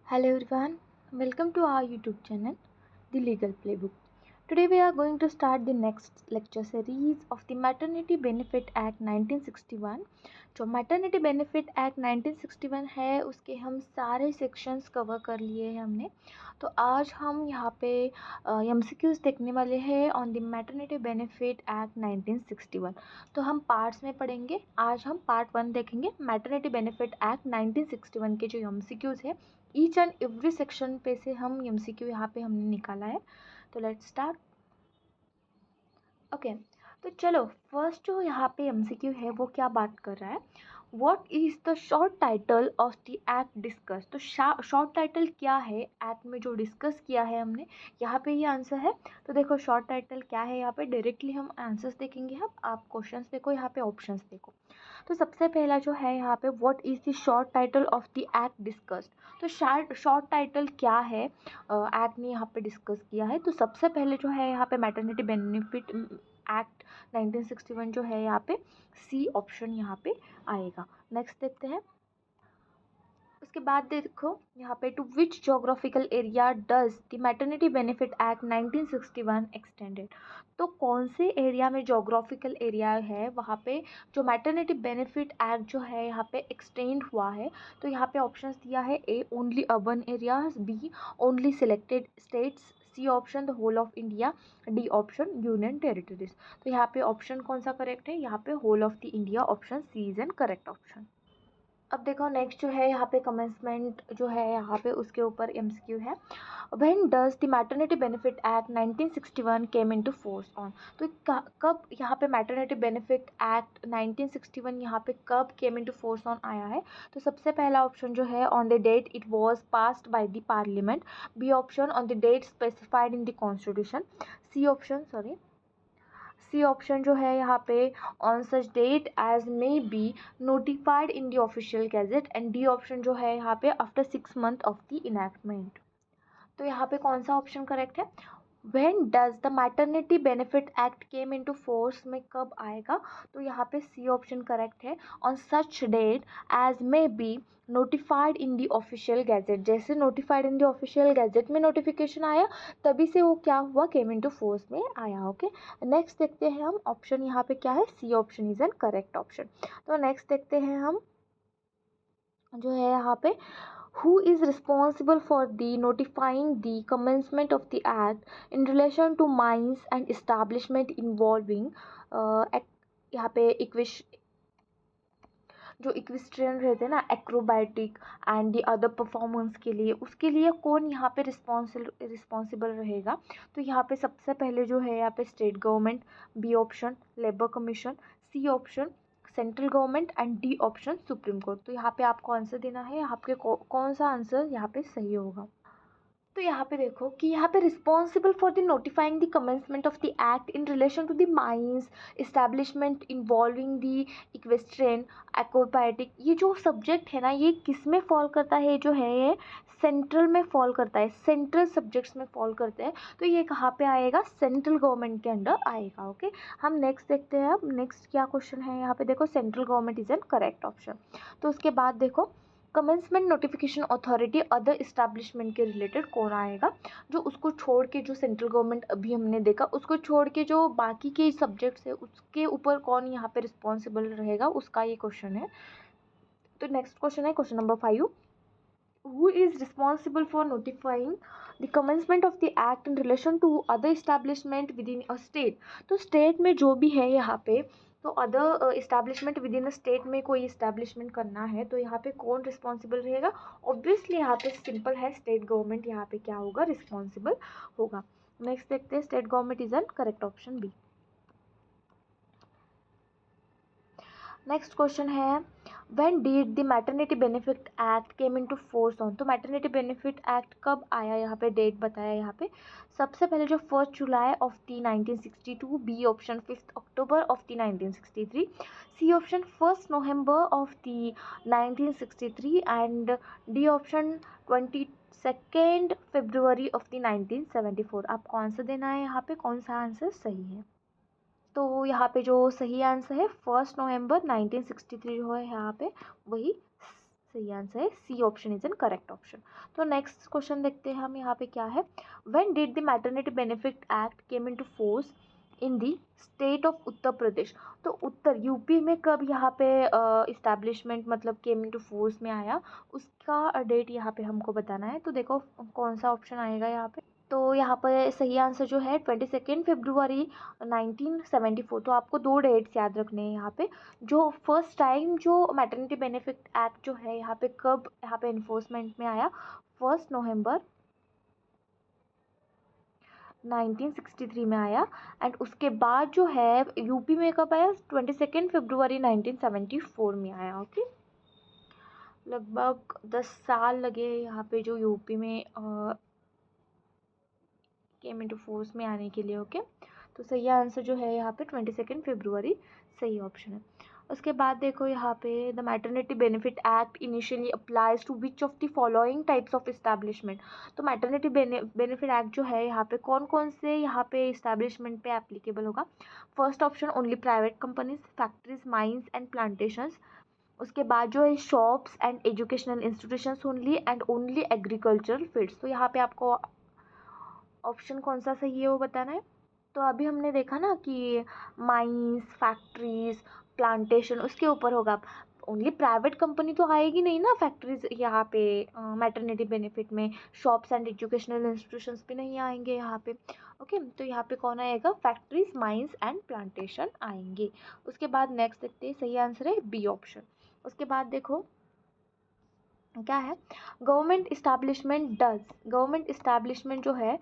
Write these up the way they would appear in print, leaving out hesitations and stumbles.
Hello everyone, welcome to our YouTube channel, The Legal Playbook. Today we are going to start the next lecture series of the Maternity Benefit Act 1961. जो maternity benefit act 1961 है उसके हम सारे sections cover कर लिए हैं हमने। तो आज हम यहाँ पे एमसीक्यूज देखने वाले हैं on the maternity benefit act 1961। तो हम पार्ट्स में पढ़ेंगे। आज हम पार्ट 1 देखेंगे मैटरनिटी बेनिफिट एक्ट 1961 के जो एमसीक्यूज है। ईच एंड एवरी सेक्शन पे से हम एमसीक्यू यहाँ पे हमने निकाला है। तो लेट्स स्टार्ट। ओके, तो चलो फर्स्ट जो यहाँ पे एमसीक्यू है वो क्या बात कर रहा है, what is the short title of the act discuss. तो शॉर्ट टाइटल क्या है एक्ट में जो डिस्कस किया है हमने, यहाँ पे ये आंसर है। तो देखो शॉर्ट टाइटल क्या है, यहाँ पे डायरेक्टली हम आंसर्स देखेंगे। हम आप क्वेश्चंस देखो, यहाँ पे ऑप्शंस देखो। तो सबसे पहला जो है यहाँ पे, what is the short title of the act discussed. तो शॉर्ट टाइटल क्या है एक्ट ने यहाँ पे डिस्कस किया है। तो सबसे पहले जो है यहाँ पे मैटरनिटी बेनिफिट एक्ट 1961 जो है यहाँ पे सी ऑप्शन यहाँ पे आएगा। नेक्स्ट देखते हैं। उसके बाद देखो यहाँ पे, to which geographical area does the maternity benefit act 1961 extended. तो कौन से एरिया में जोग्राफिकल एरिया है वहाँ पे जो मैटरनिटी बेनिफिट एक्ट जो है यहाँ पे एक्सटेंड हुआ है। तो यहाँ पे ऑप्शंस दिया है, A only urban areas, B only selected states, C option the whole of India, D option union territories. तो यहाँ पे ऑप्शन कौन सा करेक्ट है, यहाँ पे whole of the India option C is an correct option. अब देखो नेक्स्ट जो है यहाँ पे कमेंसमेंट जो है यहाँ पे उसके ऊपर एमसीक्यू है। When does the maternity benefit act 1961 came into force on. तो कब यहाँ पे मैटरनिटी बेनिफिट एक्ट 1961 यहाँ पे कब केम इनटू फोर्स ऑन आया है। तो सबसे पहला ऑप्शन जो है, on the date it was passed by the parliament, B option on the date specified in the constitution, C option जो है यहाँ पे, on such date as may be notified in the official gazette, and D option जो है यहाँ पे, after 6 months of the enactment. तो यहाँ पे कौन सा ऑप्शन करेक्ट है, when does the maternity benefit act came into force में कब आएगा। तो यहाँ पे सी ऑप्शन करेक्ट है, on such date as may be notified in the official gazette. जैसे notified in the official gazette में नोटिफिकेशन आया तभी से वो क्या हुआ, केम इनटू फोर्स में आया। ओके, नेक्स्ट देखते हैं हम ऑप्शन यहाँ पे क्या है, C option is an correct option. तो नेक्स्ट देखते हैं हम जो है यहाँ पे, who is responsible for the notifying the commencement of the act in relation to mines and establishment involving यहाँ पे जो इक्विस्ट्रियन रहते हैं ना, acrobatic and the other performance के लिए, उसके लिए कौन यहाँ पे रिस्पॉन्सिबल रहेगा। तो यहाँ पे सबसे पहले जो है यहाँ पे state government, B option labour commission, C option central government, and D option supreme court. तो यहाँ पे आपको आंसर देना है, आपके कौन सा आंसर यहाँ पे सही होगा। तो यहाँ पे देखो कि यहाँ पे responsible for the notifying the commencement of the act in relation to the mines establishment involving the equestrian acrobatic, ये जो सब्जेक्ट है ना, ये किस में फॉल करता है, जो है ये सेंट्रल में फॉल करता है, सेंट्रल सब्जेक्ट्स में फॉल करते हैं। तो ये कहाँ पे आएगा, सेंट्रल गवर्नमेंट के अंडर आएगा। ओके, हम नेक्स्ट देखते हैं। अब नेक्स्ट क्या क्वेश्चन है यहाँ पे, देखो central government is an correct option. तो उसके बाद देखो, commencement notification authority other establishment के रिलेटेड कौन आएगा। जो उसको छोड़ के, जो सेंट्रल गवर्नमेंट अभी हमने देखा उसको छोड़ के जो बाकी के सब्जेक्ट्स है उसके ऊपर कौन यहाँ पे रिस्पॉन्सिबल रहेगा, उसका ये क्वेश्चन है। तो नेक्स्ट क्वेश्चन है question number 5, who is responsible for notifying the commencement of the act in relation to other establishment within a state। तो स्टेट में जो भी है यहाँ पे, तो other establishment with in a state में कोई इस्टेब्लिशमेंट करना है तो यहाँ पे कौन रिस्पॉन्सिबल रहेगा। ऑब्वियसली यहाँ पे सिंपल है, स्टेट गवर्नमेंट यहाँ पे क्या होगा, रिस्पॉन्सिबल होगा। नेक्स्ट देखते हैं, state government is an correct option B. Next question है, when did the maternity benefit act came into force on. तो मैटरनिटी बेनिफिट एक्ट कब आया, यहाँ पे डेट बताया यहाँ पे। सबसे पहले जो 1 July of the 1962, B option 5 October of the 1963, C option 1 November of the 1963, and D option 22 February of the 1974। आपको आंसर देना है यहाँ पे, कौन सा आंसर सही है। तो यहाँ पे जो सही आंसर है 1 नवंबर 1963 जो है यहाँ पे वही सही आंसर है C option is an correct option. तो नेक्स्ट क्वेश्चन देखते हैं हम यहाँ पे क्या है। When did the maternity benefit act came into force in the state of Uttar Pradesh. तो उत्तर यूपी में कब यहाँ पे इस्टेब्लिशमेंट मतलब केम इनटू फोर्स में आया, उसका डेट यहाँ पे हमको बताना है। तो देखो कौन सा ऑप्शन आएगा यहाँ पे। तो यहाँ पर सही आंसर जो है 22 फरवरी 1974। तो आपको दो डेट्स याद रखने हैं यहाँ पे। जो फर्स्ट टाइम जो मैटरनिटी बेनिफिट एक्ट जो है यहाँ पे कब यहाँ पे इन्फोर्समेंट में आया, 1 नवंबर 1963 में आया। एंड उसके बाद जो है यूपी में कब आया, 22 फरवरी 1974 में आया। ओके, लगभग 10 साल लगे यहाँ पे जो यूपी में केम इनटू फोर्स में आने के लिए। ओके, तो सही आंसर जो है यहाँ पे 22 फरवरी सही ऑप्शन है। उसके बाद देखो यहाँ पे the maternity benefit act initially applies to which of the following types of establishment. तो मैटरनिटी बेनिफिट एक्ट जो है यहाँ पे कौन कौन से यहाँ पे इस्टेब्लिशमेंट पे एप्लीकेबल होगा। First option only private companies, factories, mines and plantations. उसके बाद जो है shops and educational institutions only and only agricultural fields. तो यहाँ पे आपको ऑप्शन कौन सा सही है वो बताना है। तो अभी हमने देखा ना कि माइंस, फैक्ट्रीज, प्लांटेशन उसके ऊपर होगा। ओनली प्राइवेट कंपनी तो आएगी नहीं ना फैक्ट्रीज यहाँ पे मैटरनिटी बेनिफिट में। शॉप्स एंड एजुकेशनल इंस्टीट्यूशंस भी नहीं आएंगे यहाँ पे। ओके, तो यहाँ पे कौन आएगा, फैक्ट्रीज, माइंस एंड प्लांटेशन आएंगे। उसके बाद नेक्स्ट देखते हैं, सही आंसर है बी ऑप्शन। उसके बाद देखो क्या है, government establishment does, government establishment जो है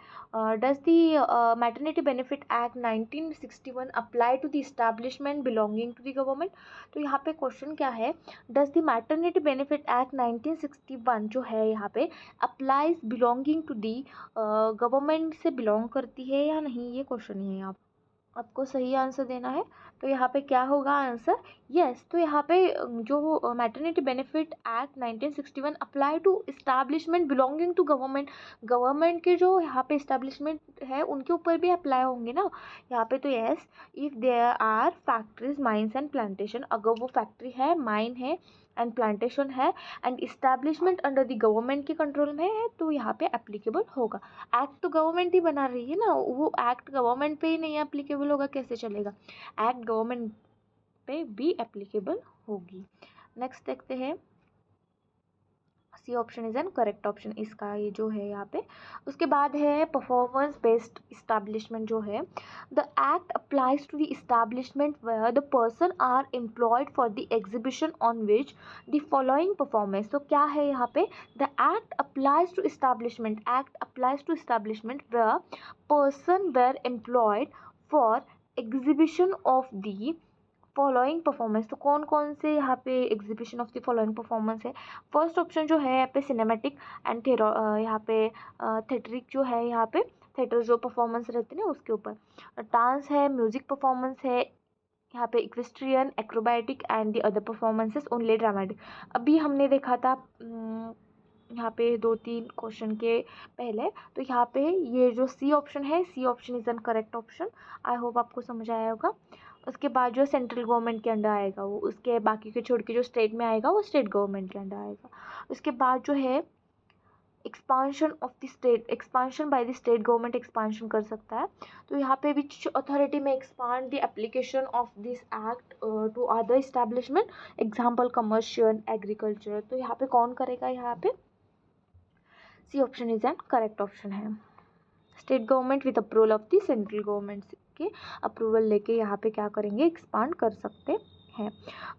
does the maternity benefit act 1961 apply to the establishment belonging to the government. तो यहाँ पे क्वेश्चन क्या है, does the maternity benefit act 1961 जो है यहाँ पे applies belonging to the government से बिलोंग करती है या नहीं, ये क्वेश्चन है यहाँ आपको सही आंसर देना है। तो यहाँ पे क्या होगा आंसर, यस। तो यहाँ पे जो maternity benefit act 1961 apply to establishment belonging to government, government के जो यहाँ पे इस्टेब्लिशमेंट है उनके ऊपर भी अप्लाई होंगे ना यहाँ पे। तो yes, if there are factories, mines and plantation, अगर वो फैक्ट्री है, माइन है एंड प्लांटेशन है and establishment under the government के कंट्रोल में है, तो यहाँ पे एप्लीकेबल होगा। एक्ट तो गवर्नमेंट ही बना रही है ना, वो एक्ट गवर्नमेंट पे ही नहीं एप्लीकेबल होगा कैसे चलेगा, एक्ट गवर्नमेंट पे भी एप्लीकेबल होगी। नेक्स्ट देखते हैं, C option is an correct option इसका ये जो है यहाँ पे। उसके बाद है परफॉर्मेंस बेस्ड इस्टेब्लिशमेंट जो है, the act applies to the establishment where the person are employed for the exhibition on which the following performance. तो क्या है यहाँ पे, the act applies to establishment, act applies to establishment where person where employed for exhibition of the following performance. तो कौन कौन से यहाँ पे exhibition of the following performance है। फर्स्ट ऑप्शन जो है यहाँ पे सिनेमेटिक एंड यहाँ पे थिएटरिक जो है यहाँ पे थिएटर जो परफॉर्मेंस रहते हैं ना उसके ऊपर, डांस है, म्यूजिक परफॉर्मेंस है यहाँ पे, equestrian, acrobatic and the other performances only dramatic. अभी हमने देखा था यहाँ पे 2-3 क्वेश्चन के पहले। तो यहाँ पे ये जो सी ऑप्शन है, C option is an correct option. I hope आपको समझ आया होगा। उसके बाद जो सेंट्रल गवर्नमेंट के अंडर आएगा वो, उसके बाकी के छोड़ के जो स्टेट में आएगा वो स्टेट गवर्नमेंट के अंडर आएगा। उसके बाद जो है expansion of the state, expansion by the state government expansion कर सकता है। तो यहाँ पे which authority may expand the application of this act to other establishment, example commercial, agriculture. तो यहाँ पे कौन करेगा, यहाँ पे C option is an correct option है। State government with approval of the central government के अप्रूवल लेके यहाँ पे क्या करेंगे, एक्सपांड कर सकते हैं।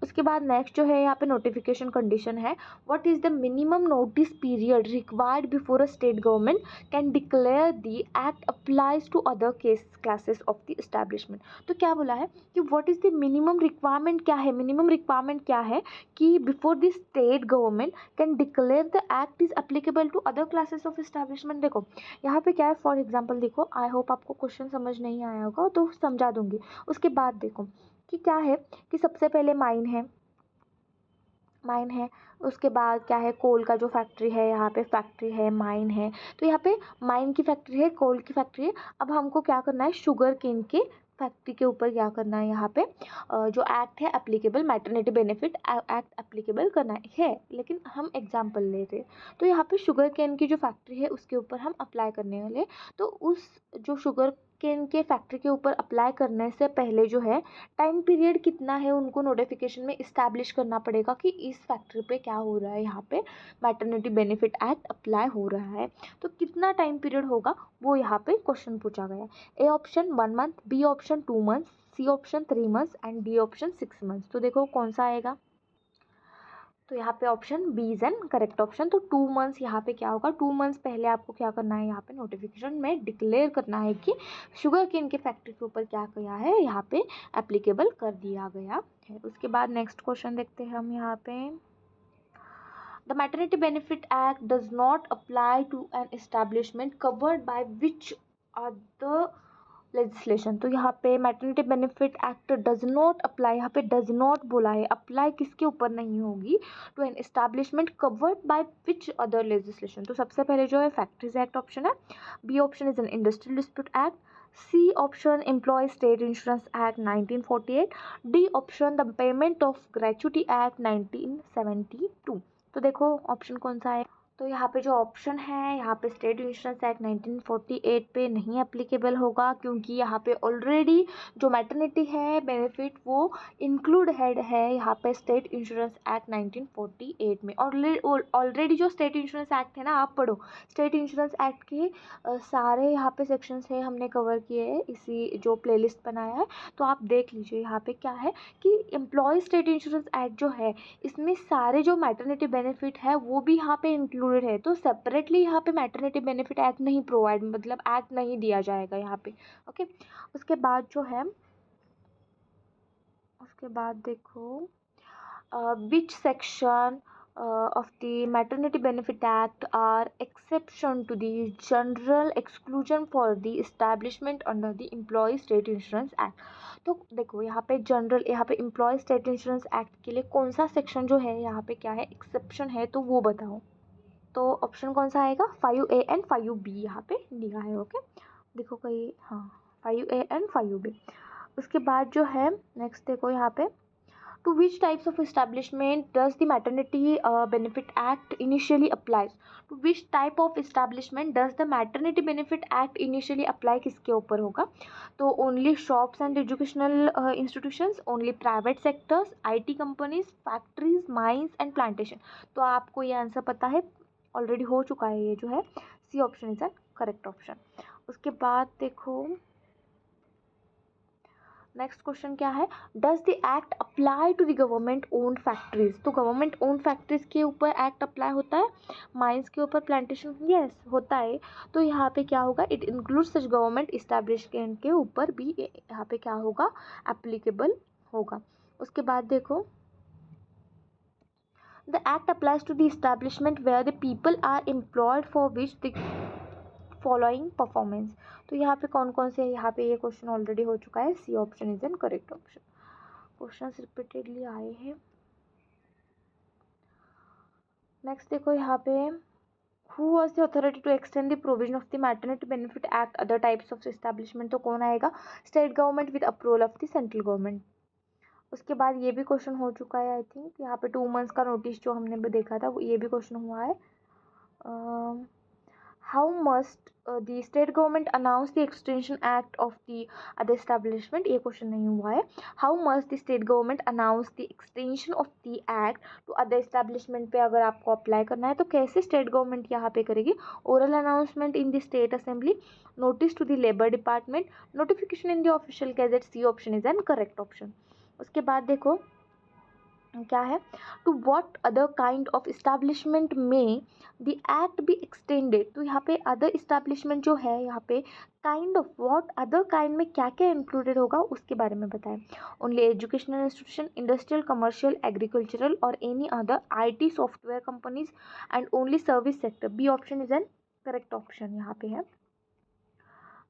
उसके बाद नेक्स्ट जो है यहाँ पे नोटिफिकेशन कंडीशन है, what is the minimum notice period required before a state government can declare the act applies to other classes of the establishment. तो क्या बोला है कि what is the minimum requirement, क्या है मिनिमम रिक्वायरमेंट, क्या है कि before the state government can declare the act is applicable to other classes of establishment. देखो यहाँ पे क्या है, फॉर एग्जाम्पल देखो, आई होप आपको क्वेश्चन समझ नहीं आया होगा तो समझा दूंगी। उसके बाद देखो कि क्या है कि सबसे पहले माइन है, माइन है। उसके बाद क्या है, कोल का जो फैक्ट्री है, यहाँ पे फैक्ट्री है, माइन है। तो यहाँ पे माइन की फैक्ट्री है, कोल की फैक्ट्री है। अब हमको क्या करना है, शुगर केन के फैक्ट्री के ऊपर क्या करना है यहाँ पे जो एक्ट है applicable, maternity benefit act applicable करना है। लेकिन हम एग्जांपल लेते तो यहाँ पे शुगर केन की जो फैक्ट्री है उसके ऊपर हम अप्लाई करने वाले। तो उस जो शुगर केन के फैक्ट्री के ऊपर अप्लाई करने से पहले जो है टाइम पीरियड कितना है उनको नोटिफिकेशन में इस्टेब्लिश करना पड़ेगा कि इस फैक्ट्री पे क्या हो रहा है, यहाँ पे मैटरनिटी बेनिफिट एक्ट अप्लाई हो रहा है। तो कितना टाइम पीरियड होगा वो यहाँ पे क्वेश्चन पूछा गया। A option 1 month, B option 2 months, C option 3 months and D option 6 months. तो देखो कौन सा आएगा। तो यहाँ पे option B is an correct option. तो 2 मंथ्स यहाँ पे क्या होगा, 2 मंथ्स पहले आपको क्या करना है, यहाँ पे नोटिफिकेशन में डिक्लेयर करना है कि शुगर केन के फैक्ट्री के ऊपर क्या किया है, यहाँ पे एप्लीकेबल कर दिया गया है। उसके बाद नेक्स्ट क्वेश्चन देखते हैं हम यहाँ पे। The Maternity Benefit Act does not apply to an establishment covered by which other legislation। तो यहाँ पे maternity benefit act does not apply, यहाँ पे डज नॉट बोला है, अप्लाई किसके ऊपर नहीं होगी, to an establishment covered by which other legislation. तो सबसे पहले जो है फैक्ट्रीज एक्ट ऑप्शन है, B option is an industrial dispute act, C option employ state insurance act 1948, D option the payment of gratuity act 1972। तो देखो option कौन सा है। तो यहाँ पे जो ऑप्शन है, यहाँ पे स्टेट इंश्योरेंस एक्ट 1948 पे नहीं एप्लीकेबल होगा, क्योंकि यहाँ पे ऑलरेडी जो मैटरनिटी है बेनिफिट वो इंक्लूड है यहाँ पे स्टेट इंश्योरेंस एक्ट 1948 में। ऑलरेडी जो स्टेट इंश्योरेंस एक्ट है ना, आप पढ़ो, स्टेट इंश्योरेंस एक्ट के सारे यहाँ पे सेक्शंस है हमने कवर किए हैं इसी जो प्लेलिस्ट बनाया है। तो आप देख लीजिए यहाँ पे क्या है कि एम्प्लॉय स्टेट इंश्योरेंस एक्ट जो है इसमें सारे जो मैटरनिटी बेनिफिट है वो भी यहाँ पे इंक्लूडेड है। तो सेपरेटली यहाँ पे मैटरनिटी बेनिफिट एक्ट नहीं प्रोवाइड, मतलब एक्ट नहीं दिया जाएगा यहाँ पे। ओके, उसके बाद जो है, उसके बाद देखो which section of the maternity benefit act are exception to the general exclusion for the establishment under the employee state insurance act। तो देखो यहाँ पे जनरल, यहाँ पे एम्प्लॉय स्टेट इंश्योरेंस एक्ट के लिए कौन सा सेक्शन जो है यहाँ पे क्या है, एक्सेप्शन है, तो वो बताओ। तो ऑप्शन कौन सा आएगा, 5A एंड 5B यहाँ पे दिया है। ओके, देखो कहीं, हाँ 5A एंड 5B। उसके बाद जो है नेक्स्ट देखो यहाँ पे, to which types of establishment does the maternity benefit act initially applies। to which type of establishment does the maternity benefit act initially apply किसके ऊपर होगा। तो only shops and educational institutions, only private sectors, IT companies, factories, mines and plantation। तो आपको ये answer पता है, already हो चुका है, ये जो है C option is a correct option. उसके बाद देखो नेक्स्ट क्वेश्चन क्या है, does the act apply to the government owned factories. तो गवर्नमेंट ओन्ड फैक्ट्रीज के ऊपर एक्ट अप्लाई होता है, माइंस के ऊपर प्लांटेशन, यस होता है। तो यहाँ पे क्या होगा, it includes such government establishment के ऊपर भी यहाँ पे क्या होगा, एप्लीकेबल होगा। उसके बाद देखो, the act applies to the establishment where the people are employed for which the following performance। तो यहाँ पे कौन कौन से, यहाँ पे ये क्वेश्चन ऑलरेडी हो चुका है, C option is an correct option. Question repeatedly आए हैं। नेक्स्ट देखो यहाँ पे, who was the authority to extend the provision of the maternity benefit act other types of establishment। तो कौन आएगा, state government with approval of the central government. उसके बाद ये भी क्वेश्चन हो चुका है आई थिंक, यहाँ पे 2 मंथ्स का नोटिस जो हमने भी देखा था, वो ये भी क्वेश्चन हुआ है। How must the state government announce the extension act of the other establishment, ये क्वेश्चन नहीं हुआ है। How must the state government announce the extension of the act to other establishment पे अगर आपको अप्लाई करना है तो कैसे स्टेट गवर्नमेंट यहाँ पे करेगी, oral announcement in the state assembly, notice to the labour department, notification in the official gazette. C option is an correct option. उसके बाद देखो क्या है, to what other kind of establishment में द एक्ट बी एक्सटेंडेड। तो यहाँ पे other establishment जो है, यहाँ पे kind of what other kind में क्या क्या इंक्लूडेड होगा उसके बारे में बताएं। Only educational institution, industrial, commercial, agricultural और any other IT software companies and only service sector. B option is an correct option यहाँ पे है।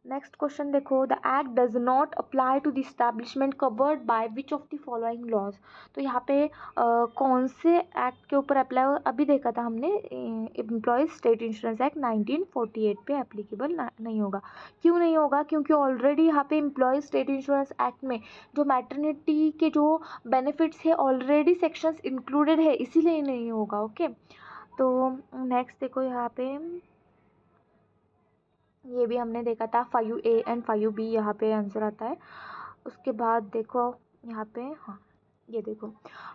नेक्स्ट क्वेश्चन देखो, the act does not apply to the establishment covered by which of the following laws. तो यहाँ पे कौन से act के ऊपर अप्लाई, अभी देखा था हमने एम्प्लॉयज स्टेट इंश्योरेंस एक्ट 1948 पे एप्लीकेबल नहीं होगा। क्यों नहीं होगा? क्योंकि ऑलरेडी यहाँ पे एम्प्लॉयज स्टेट इंश्योरेंस एक्ट में जो मैटरनिटी के जो बेनिफिट्स है ऑलरेडी सेक्शंस इंक्लूडेड है, इसीलिए नहीं होगा। ओके, तो नेक्स्ट देखो यहाँ पे, ये भी हमने देखा था 5A एंड 5B यहाँ पे आंसर आता है। उसके बाद देखो यहाँ पे, हाँ ये देखो,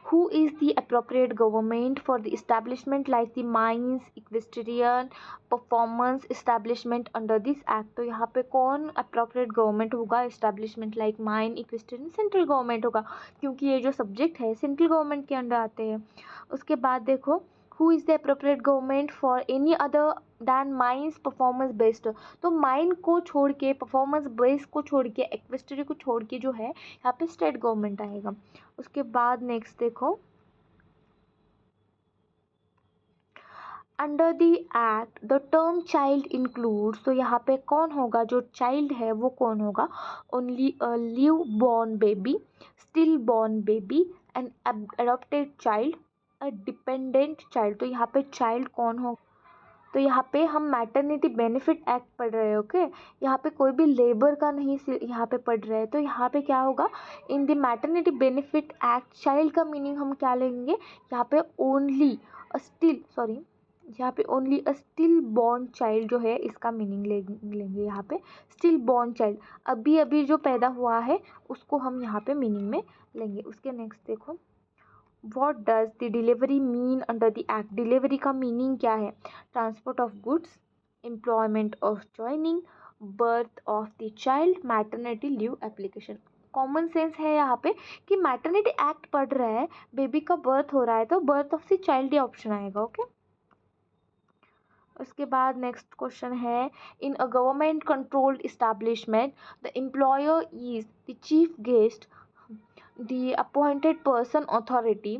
who is the appropriate government for the establishment like the mines equestrian performance establishment under this act. तो यहाँ पे कौन अप्रोप्रिएट गवर्नमेंट होगा? Establishment like mine equestrian central government होगा, क्योंकि ये जो सब्जेक्ट है सेंट्रल गवर्नमेंट के अंडर आते हैं। उसके बाद देखो, who is the appropriate government for any other than mines performance based. तो माइन को छोड़ के, परफॉर्मेंस बेस्ड को छोड़ के, इक्वेस्ट्री को छोड़ के जो है यहाँ पे स्टेट गवर्नमेंट आएगा। उसके बाद नेक्स्ट देखो, under the act the term child includes. तो यहाँ पे कौन होगा? जो चाइल्ड है वो कौन होगा? Only a new born baby, still born baby, an adopted child, a dependent child. तो यहाँ पे चाइल्ड कौन हो? तो यहाँ पे हम मैटरनिटी बेनिफिट एक्ट पढ़ रहे हैं। ओके, यहाँ पे कोई भी लेबर का नहीं यहाँ पे पढ़ रहे हैं। तो यहाँ पे क्या होगा? In the maternity benefit act child का मीनिंग हम क्या लेंगे? यहाँ पे ओनली स्टिल, सॉरी, यहाँ पे ओनली अ स्टिल बॉर्न चाइल्ड जो है इसका मीनिंग लेंगे। यहाँ पे स्टिल बॉर्न चाइल्ड, अभी अभी जो पैदा हुआ है उसको हम यहाँ पे मीनिंग में लेंगे। उसके नेक्स्ट देखो, what does the delivery mean under the act. Delivery का मीनिंग क्या है? Transport of goods, employment of joining, birth of the child, maternity leave application. Common sense है यहाँ पे कि मैटरनिटी एक्ट पढ़ रहा है, बेबी का बर्थ हो रहा है तो बर्थ ऑफ द चाइल्ड ये ऑप्शन आएगा। ओके, उसके बाद नेक्स्ट क्वेश्चन है, in a government controlled establishment the employer is the chief guest, the appointed person authority,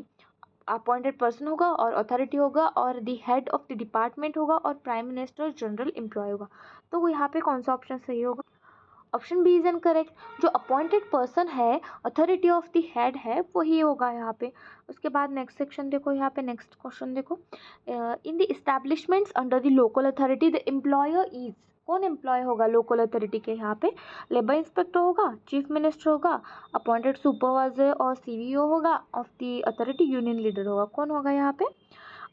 appointed person होगा और अथॉरिटी होगा, और the head of the department होगा, और प्राइम मिनिस्टर जनरल एम्प्लॉय होगा। तो यहाँ पे कौन सा ऑप्शन सही होगा? Option B is incorrect. जो अपॉइंटेड पर्सन है, अथॉरिटी ऑफ द हेड है, वही होगा यहाँ पे। उसके बाद नेक्स्ट सेक्शन देखो, यहाँ पे नेक्स्ट क्वेश्चन देखो, in the establishments under the local authority the employer is. कौन एम्प्लॉय होगा लोकल अथॉरिटी के? यहाँ पे लेबर इंस्पेक्टर होगा, चीफ मिनिस्टर होगा, अपॉइंटेड सुपरवाइजर और सीईओ होगा, of the authority union leader होगा। कौन होगा यहाँ पे?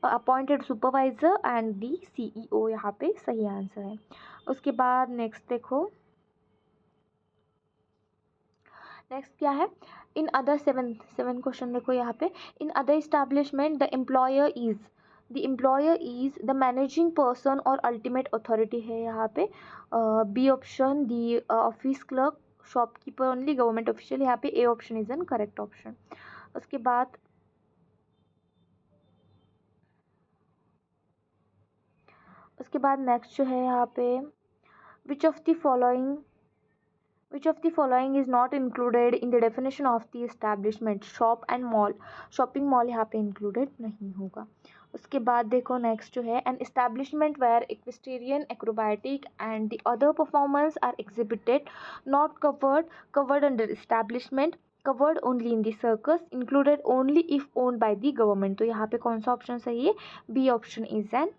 Appointed supervisor and the CEO यहाँ पे सही आंसर है। उसके बाद नेक्स्ट देखो, नेक्स्ट क्या है? इन अदर सेवन क्वेश्चन देखो यहाँ पे, in other establishment the employer is the managing person और अल्टीमेट अथॉरिटी है यहाँ पे। B option, the office clerk, shopkeeper only, government official. यहाँ पे A option is an correct option. उसके बाद नेक्स्ट जो है यहाँ पे, which of the following is not included in the definition of the establishment? Shop and mall, shopping mall यहाँ पे इंक्लूडेड नहीं होगा। उसके बाद देखो नेक्स्ट जो है, an establishment where equestrian, acrobatic and the other performance are exhibited, not covered under establishment, covered only in the circus, included only if owned by the government. तो यहाँ पे कौन सा ऑप्शन सही है? B option is an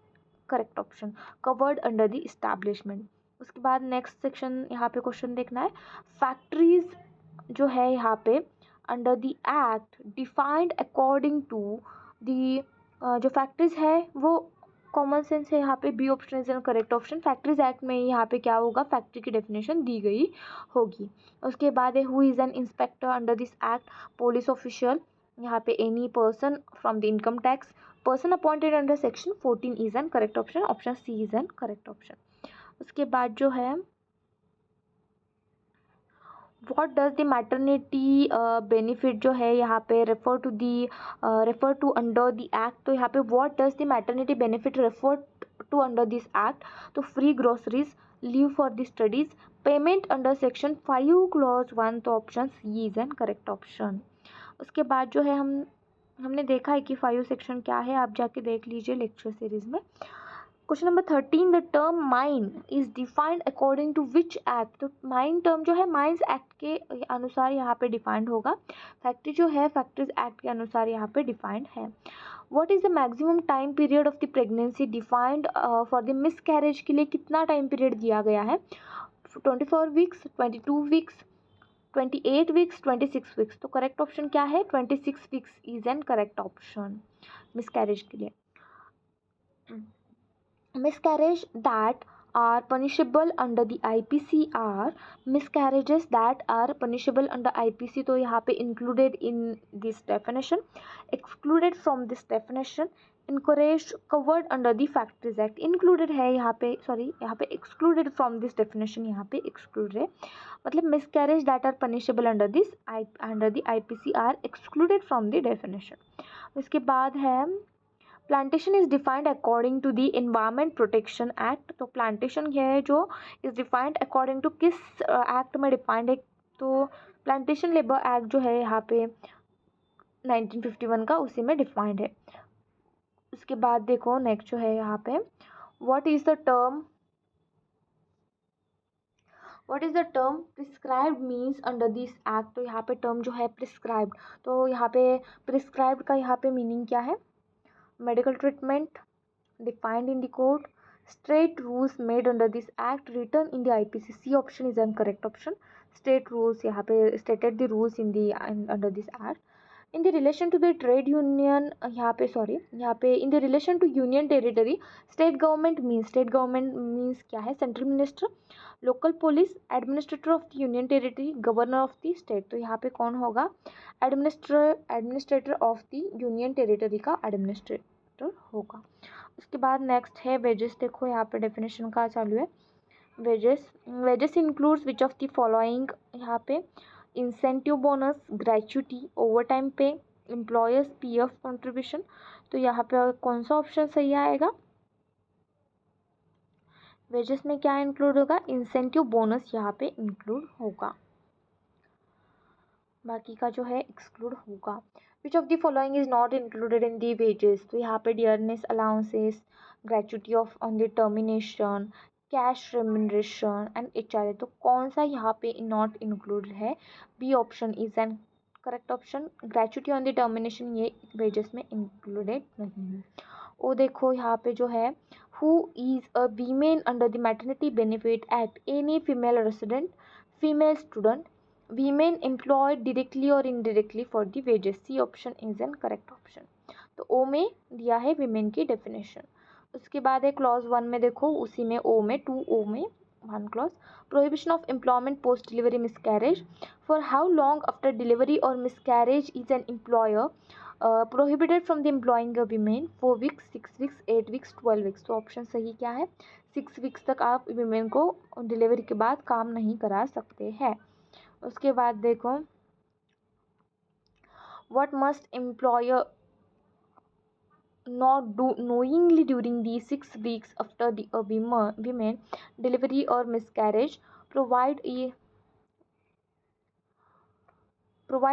correct option, covered under the establishment. उसके बाद next section यहाँ पे क्वेश्चन देखना है, फैक्ट्रीज जो है यहाँ पे under the act defined according to the, जो फैक्ट्रीज है वो कॉमन सेंस है यहाँ पे, B option is an correct option. Factories act में यहाँ पे क्या होगा? फैक्ट्री की डेफिनेशन दी गई होगी। उसके बाद है, who is an inspector under this act? Police official, यहाँ पे any person from the income tax, person appointed under section 14 is an correct option, option C is an correct option. उसके बाद जो है, what does the maternity benefit जो है यहाँ पे refer to under the act. तो यहाँ पे what does the maternity benefit refer to under this act? तो free groceries, leave for the studies, payment under section 5 clause 1। तो option C is an correct option. उसके बाद जो है, हमने देखा है कि 5 सेक्शन क्या है, आप जाके देख लीजिए लेक्चर सीरीज में। Question number 13, the term mine is defined according to which act. तो माइन टर्म जो है माइंस एक्ट के अनुसार यहाँ पे डिफाइंड होगा। फैक्ट्री जो है फैक्ट्रीज एक्ट के अनुसार यहाँ पे डिफाइंड है। What is the maximum time period of the pregnancy defined for the miss carriage के लिए कितना टाइम पीरियड दिया गया है? 24 वीक्स, 22 वीक्स, 28 वीक्स, 26 वीक्स। तो करेक्ट ऑप्शन क्या है? 26 weeks is an correct option miss carriage के लिए। Miscarriage that are punishable under the IPC are miscarriages that are punishable under IPC, तो यहाँ पे included in this definition, excluded from this definition, encouraged covered under the Factories Act। included है यहाँ पे, sorry यहाँ पे excluded from this definition, यहाँ पे excluded है, मतलब miscarriage that are punishable under this under the IPC are excluded from the definition। उसके बाद है plantation is defined according to the environment protection act. तो प्लांटेशन है जो इज डिफाइंड अकॉर्डिंग टू किस एक्ट में डिफाइंड है? तो प्लांटेशन लेबर एक्ट जो है यहाँ पे 1951 का, उसी में डिफाइंड है। उसके बाद देखो नेक्स्ट जो है यहाँ पे what is the term prescribed means under this act. तो यहाँ पे टर्म जो है प्रिस्क्राइब्ड, तो यहाँ पे प्रिस्क्राइब्ड का यहाँ पे मीनिंग क्या है? medical treatment defined in the code, state rules made under this act written in the IPC। C option is an correct option। state rules यहाँ पे stated the rules in the under this act। in the relation to the trade union यहाँ पे यहाँ पे in the relation to union territory, state government means क्या है? central minister, local police, administrator of the union territory, governor of the state। तो यहाँ पे कौन होगा? Administrator of the union territory का एडमिनिस्ट्रेटर होगा। उसके बाद नेक्स्ट है वेजेस। देखो यहाँ पे डेफिनेशन का चालू है। Wages includes which of the following, यहाँ पे incentive bonus, gratuity, over time पे, एम्प्लॉयर्स PF कंट्रीब्यूशन। तो यहाँ पे कौन सा ऑप्शन सही आएगा? वेजेस में क्या इंक्लूड होगा? इंसेंटिव बोनस यहाँ पे इंक्लूड होगा, बाकी का जो है एक्सक्लूड होगा। Which of the following is not included in the wages? तो यहाँ पे dearness allowances, gratuity of on the termination, cash remuneration and HRA। तो कौन सा यहाँ पे नॉट इंक्लूडेड है? B option is an correct option. Gratuity on the termination ये वेजेस में इंक्लूडेड नहीं है। वो देखो यहाँ पे जो है who is a women under the maternity benefit act, any female resident, female student, women employed directly or indirectly for the wages। C option is an correct option। तो O में दिया है women की definition। उसके बाद है clause 1 में देखो, उसी में O में 2O में 1 clause, prohibition of employment post delivery miscarriage, for how long after delivery or miscarriage is an employer prohibited from the employing a women? 4 weeks, 6 weeks, 8 weeks, 12 weeks। तो ऑप्शन सही क्या है? 6 weeks तक आप women को delivery के बाद काम नहीं करा सकते हैं। उसके बाद देखो what must employer not do knowingly during the 6 weeks after the women delivery or miscarriage? provide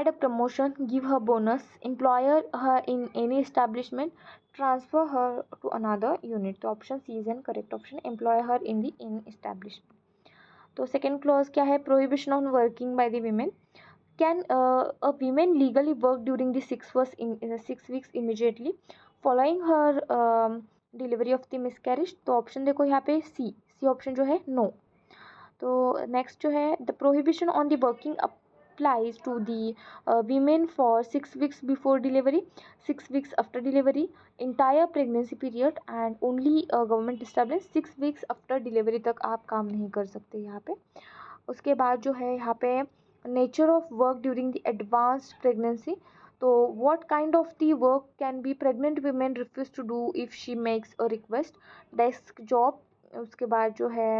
a promotion, give her bonus, employer her in any establishment, transfer her to another unit। तो option C is an correct option, employ her in the in establishment। तो second clause क्या है? Prohibition on working by the women. Can a women legally work during the 6 weeks immediately following her delivery of the miscarriage? तो option देखो यहाँ पे C option जो है no. तो नेक्स्ट जो है the prohibition on the working applies to the women for 6 weeks before delivery, 6 weeks after delivery, entire pregnancy period and only government established 6 weeks after delivery तक आप काम नहीं कर सकते यहाँ पे। उसके बाद जो है यहाँ पे nature of work during the advanced pregnancy। तो what kind of the work can be pregnant women refuse to do if she makes a request? desk job। उसके बाद जो है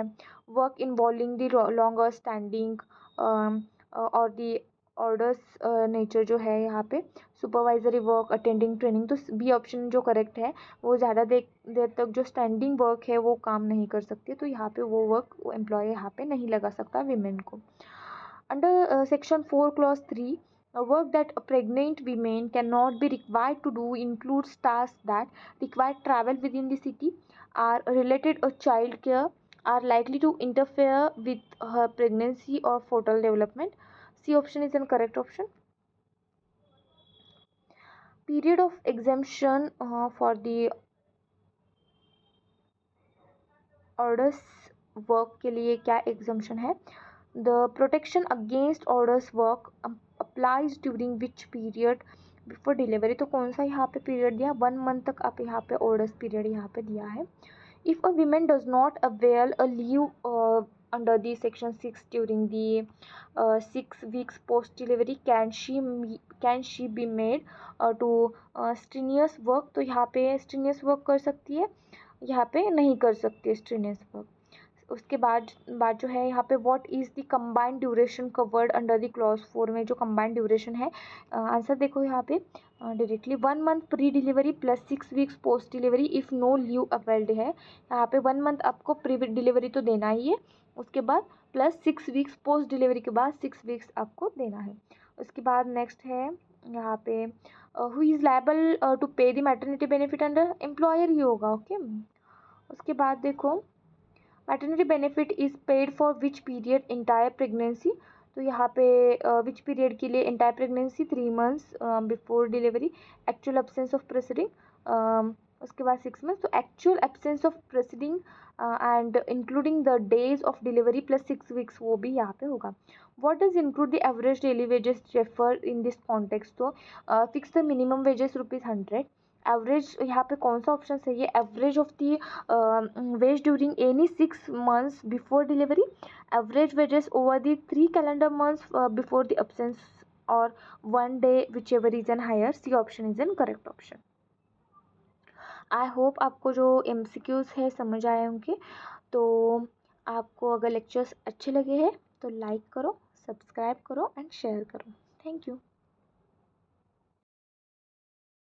work involving the longer standing और दी orders nature जो है यहाँ पे सुपरवाइजरी वर्क, अटेंडिंग ट्रेनिंग। तो बी ऑप्शन जो करेक्ट है वो ज़्यादा देर तक जो स्टैंडिंग वर्क है वो काम नहीं कर सकती, तो यहाँ पे वो वर्क एम्प्लॉय यहाँ पे नहीं लगा सकता वीमेन को। Under section 4 clause 3 Work that pregnant women cannot be required to do includes tasks that require travel within the city, are related to child care, are likely to interfere with her pregnancy or fetal development. C option is an correct option. Period of exemption for the orders work के लिए क्या exemption है? The protection against orders work applies during which period before delivery. तो कौन सा यहाँ पे period दिया? 1 मंथ तक आप यहाँ पे ऑर्डर्स पीरियड यहाँ पे दिया है. If a women does not avail a leave under the section 6 during the 6 weeks post delivery, can she be made to strenuous work? तो यहाँ पे strenuous work कर सकती है, यहाँ पे नहीं कर सकती स्ट्रेनियस वर्क. उसके बाद जो है यहाँ पे what is the combined duration covered under the clause 4 में जो कंबाइंड ड्यूरेशन है. आंसर देखो यहाँ पे directly 1 month pre delivery plus 6 weeks post delivery if no leave availed है. यहाँ पे 1 मंथ आपको प्री डिलीवरी तो देना ही है, उसके बाद प्लस 6 weeks पोस्ट डिलीवरी के बाद 6 weeks आपको देना है. उसके बाद नेक्स्ट है यहाँ पे who is liable to pay the maternity benefit under? Employer ही होगा. ओके. उसके बाद देखो maternity benefit is paid for which period? Entire pregnancy. तो यहाँ पे विच पीरियड के लिए? Entire pregnancy 3 months before delivery. Actual absence of preceding उसके बाद 6 months. तो actual absence of preceding and including the days of delivery plus 6 weeks वो भी यहाँ पे होगा. What does include the average daily wages refer in this context? तो fix the minimum wages ₹100. Average यहाँ पे कौन सा ऑप्शन सही है? Average of the wage during any 6 months before delivery, average wages over the 3 calendar months before the absence, और 1 day whichever is an higher. C option is an correct option. I hope आपको जो MCQs है समझ आए होंगे. तो आपको अगर लेक्चर्स अच्छे लगे हैं तो लाइक करो, सब्सक्राइब करो एंड शेयर करो. Thank you.